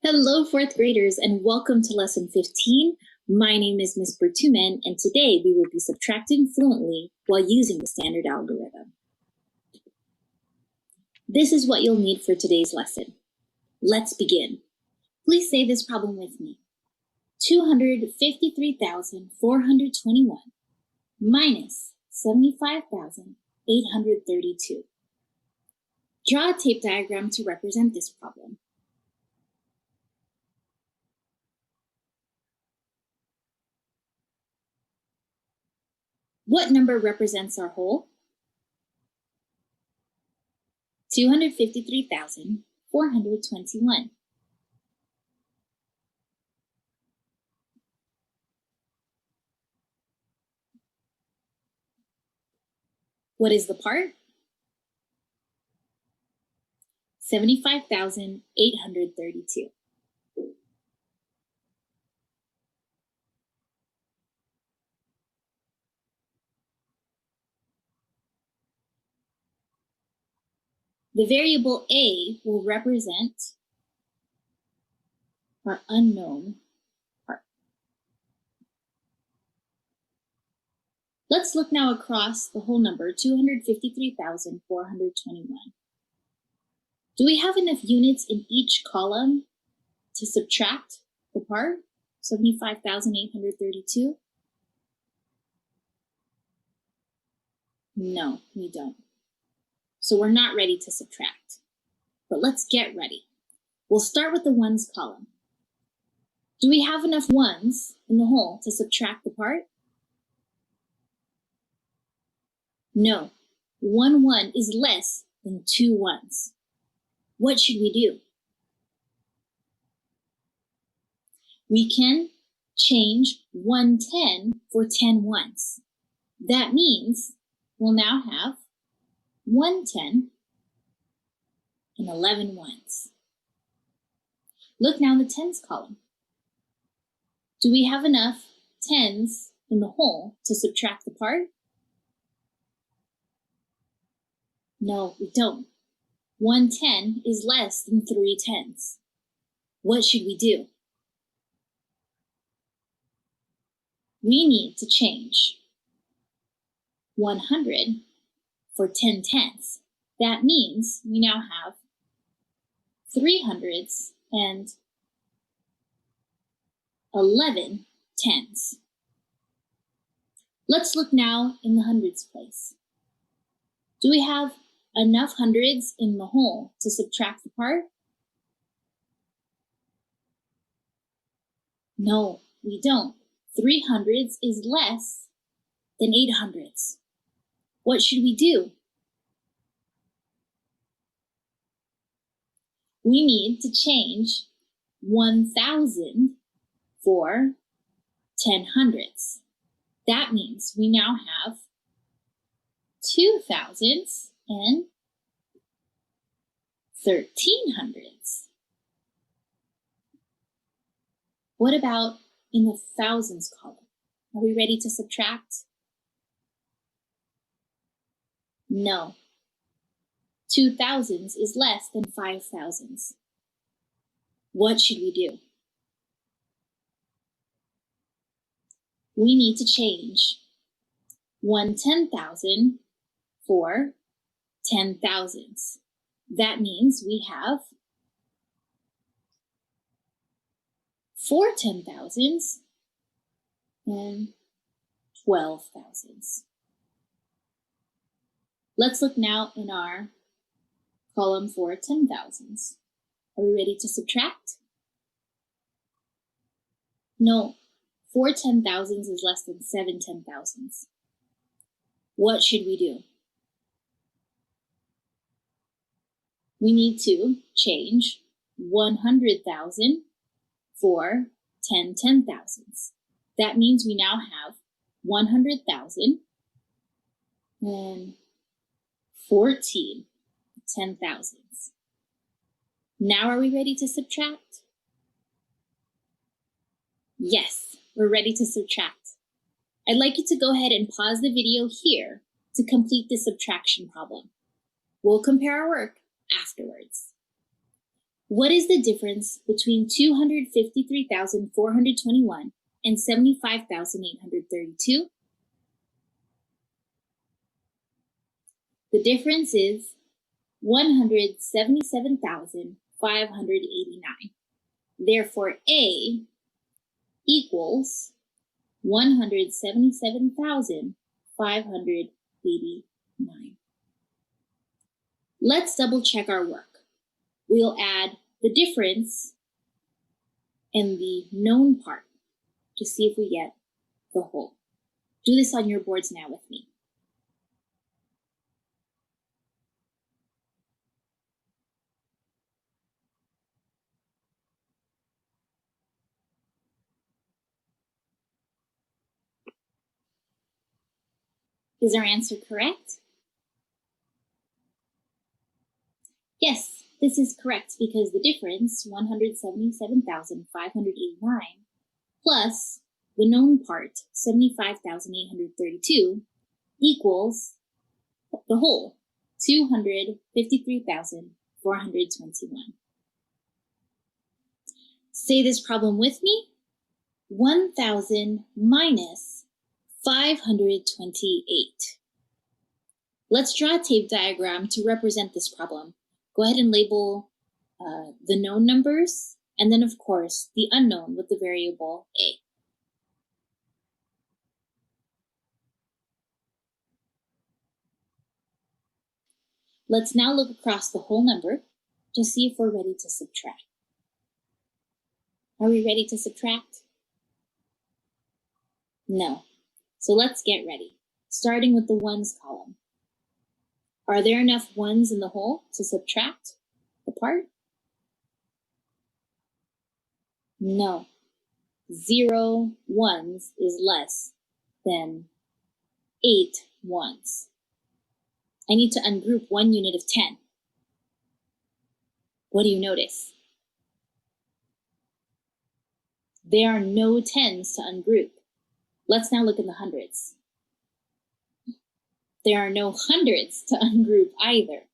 Hello, fourth graders, and welcome to lesson 15. My name is Ms. Bertumen, and today we will be subtracting fluently while using the standard algorithm. This is what you'll need for today's lesson. Let's begin. Please say this problem with me. 253,421 minus 75,832. Draw a tape diagram to represent this problem. What number represents our whole? 253,421. What is the part? 75,832. The variable a will represent our unknown part. Let's look now across the whole number, 253,421. Do we have enough units in each column to subtract the part, 75,832? No, we don't. So we're not ready to subtract. But let's get ready. We'll start with the ones column. Do we have enough ones in the whole to subtract the part? No, one one is less than two ones. What should we do? We can change 110 for 10 ones. That means we'll now have 110 and 11 ones. Look now in the tens column. Do we have enough tens in the whole to subtract the part? No, we don't. 110 is less than 3 tens. What should we do? We need to change 100 for 10 tenths. That means we now have 300s and 11 tens. Let's look now in the hundreds place. Do we have enough hundreds in the whole to subtract the part? No, we don't. 300s is less than 800s. What should we do? We need to change 1,000 for 10 hundredths. That means we now have 2,000s and 1,300s. What about in the thousands column? Are we ready to subtract? No. 2,000s is less than 5,000s. What should we do? We need to change 110,000 for 10,000s. That means we have 4 10,000s and 12,000s. Let's look now in our column for 10,000s. Are we ready to subtract? No, 4 10,000s is less than 7 10,000s. What should we do? We need to change 100,000 for 10 10,000s. That means we now have 100,000 and 14 10,000s. Now are we ready to subtract? Yes, we're ready to subtract. I'd like you to go ahead and pause the video here to complete the subtraction problem. We'll compare our work afterwards. What is the difference between 253,421 and 75,832? The difference is 177,589. Therefore, A equals 177,589. Let's double check our work. We'll add the difference and the known part to see if we get the whole. Do this on your boards now with me. Is our answer correct? Yes, this is correct because the difference, 177,589, plus the known part, 75,832, equals the whole, 253,421. Say this problem with me. 1,000 minus 528. Let's draw a tape diagram to represent this problem. Go ahead and label the known numbers, and then of course the unknown with the variable a. Let's now look across the whole number to see if we're ready to subtract. Are we ready to subtract? No. So let's get ready, starting with the ones column. Are there enough ones in the whole to subtract the part? No. 0 ones is less than 8 ones. I need to ungroup one unit of 10. What do you notice? There are no 10s to ungroup. Let's now look in the hundreds. There are no hundreds to ungroup either.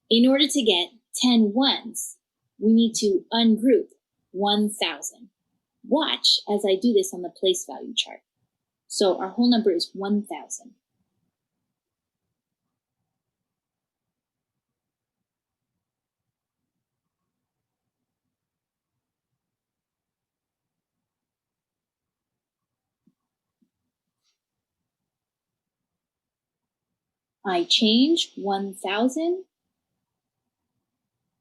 In order to get 10 ones, we need to ungroup 1,000. Watch as I do this on the place value chart. So our whole number is 1,000. I change 1,000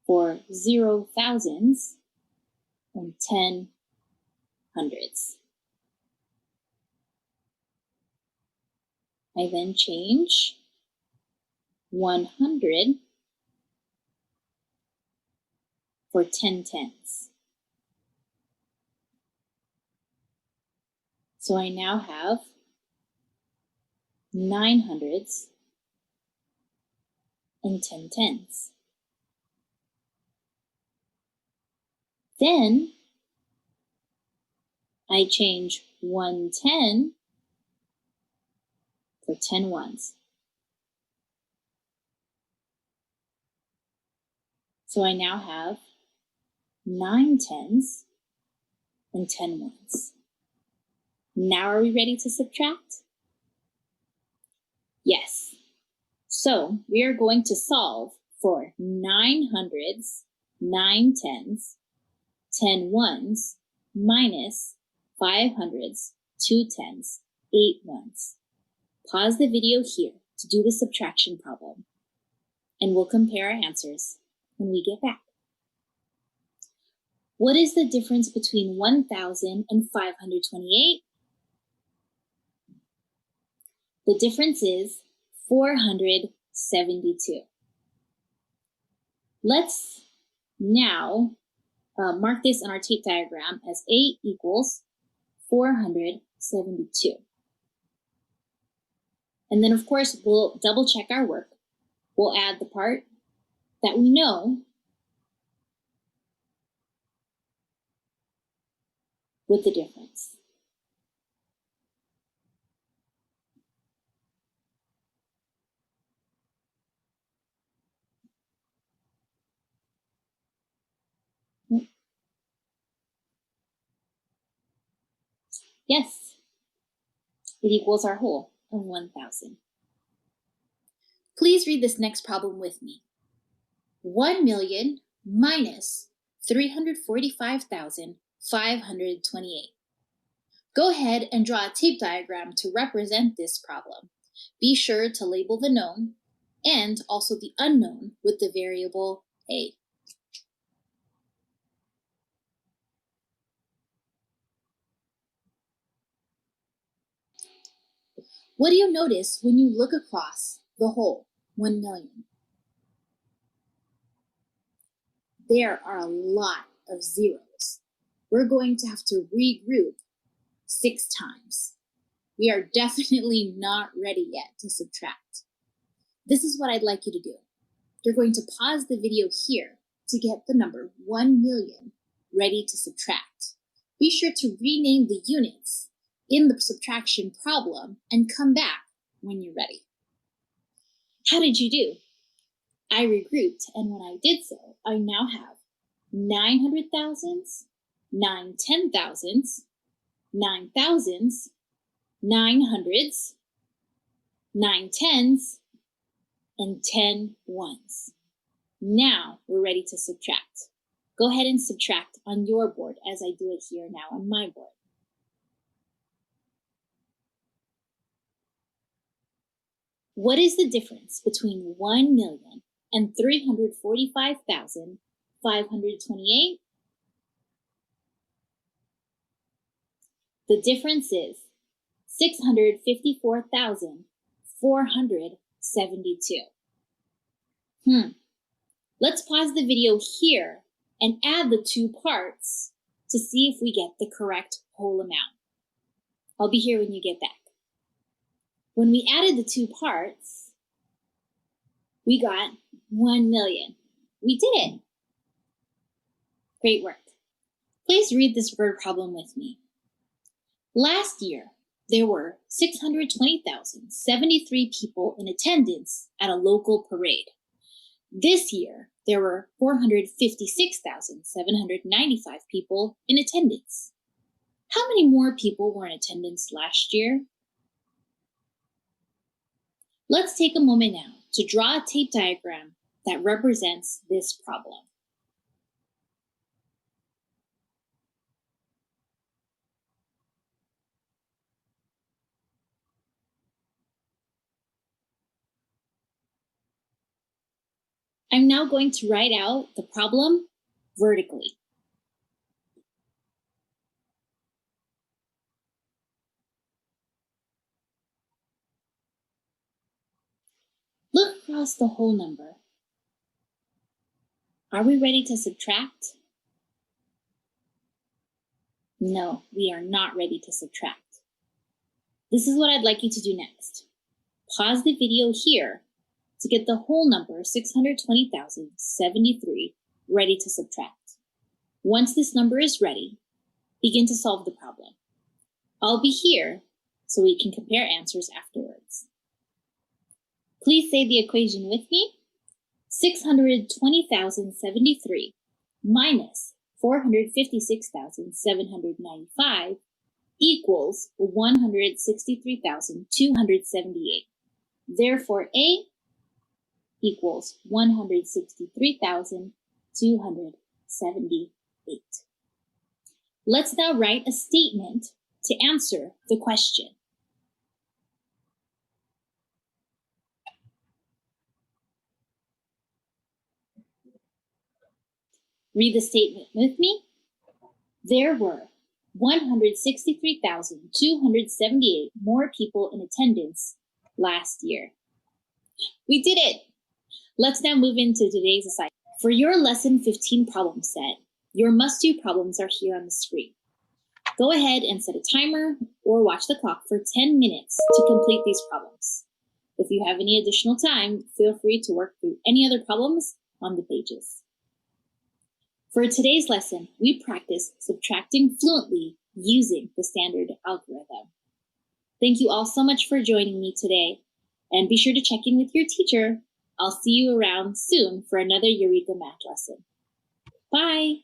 for 0 thousands and 10 hundreds. I then change 100 for 10 tens. So I now have 9 hundreds and 10 tens. Then I change 110 for 10 ones. So I now have 9 tens and 10 ones. Now are we ready to subtract? Yes. So we are going to solve for 9 hundreds, 9 tens, 10 ones, minus 5 hundreds, 2 tens, 8 ones. Pause the video here to do the subtraction problem, and we'll compare our answers when we get back. What is the difference between 1,000 and 528? The difference is 472. Let's now mark this on our tape diagram as A equals 472. And then, of course, we'll double check our work. We'll add the part that we know with the difference. Yes, it equals our whole of 1,000. Please read this next problem with me. 1 million minus 345,528. Go ahead and draw a tape diagram to represent this problem. Be sure to label the known and also the unknown with the variable a. What do you notice when you look across the whole 1 million? There are a lot of zeros. We're going to have to regroup 6 times. We are definitely not ready yet to subtract. This is what I'd like you to do. You're going to pause the video here to get the number 1 million ready to subtract. Be sure to rename the units in the subtraction problem and come back when you're ready. How did you do? I regrouped, and when I did so, I now have 900 thousands, 9 ten thousands, 9 thousands, 9 hundreds, 9 tens, and 10 ones. Now we're ready to subtract. Go ahead and subtract on your board as I do it here now on my board. What is the difference between 1 million and 345,528? The difference is 654,472. Let's pause the video here and add the 2 parts to see if we get the correct whole amount. I'll be here when you get back. When we added the 2 parts, we got 1 million. We did it. Great work. Please read this word problem with me. Last year, there were 620,073 people in attendance at a local parade. This year, there were 456,795 people in attendance. How many more people were in attendance last year? Let's take a moment now to draw a tape diagram that represents this problem. I'm now going to write out the problem vertically. Look across the whole number. Are we ready to subtract? No, we are not ready to subtract. This is what I'd like you to do next. Pause the video here to get the whole number 620,073 ready to subtract. Once this number is ready, begin to solve the problem. I'll be here so we can compare answers afterwards. Please say the equation with me. 620,073 minus 456,795 equals 163,278. Therefore, A equals 163,278. Let's now write a statement to answer the question. Read the statement with me. There were 163,278 more people in attendance last year. We did it! Let's now move into today's assignment. For your Lesson 15 problem set, your must-do problems are here on the screen. Go ahead and set a timer or watch the clock for 10 minutes to complete these problems. If you have any additional time, feel free to work through any other problems on the pages. For today's lesson, we practice subtracting fluently using the standard algorithm. Thank you all so much for joining me today, and be sure to check in with your teacher. I'll see you around soon for another Eureka Math lesson. Bye!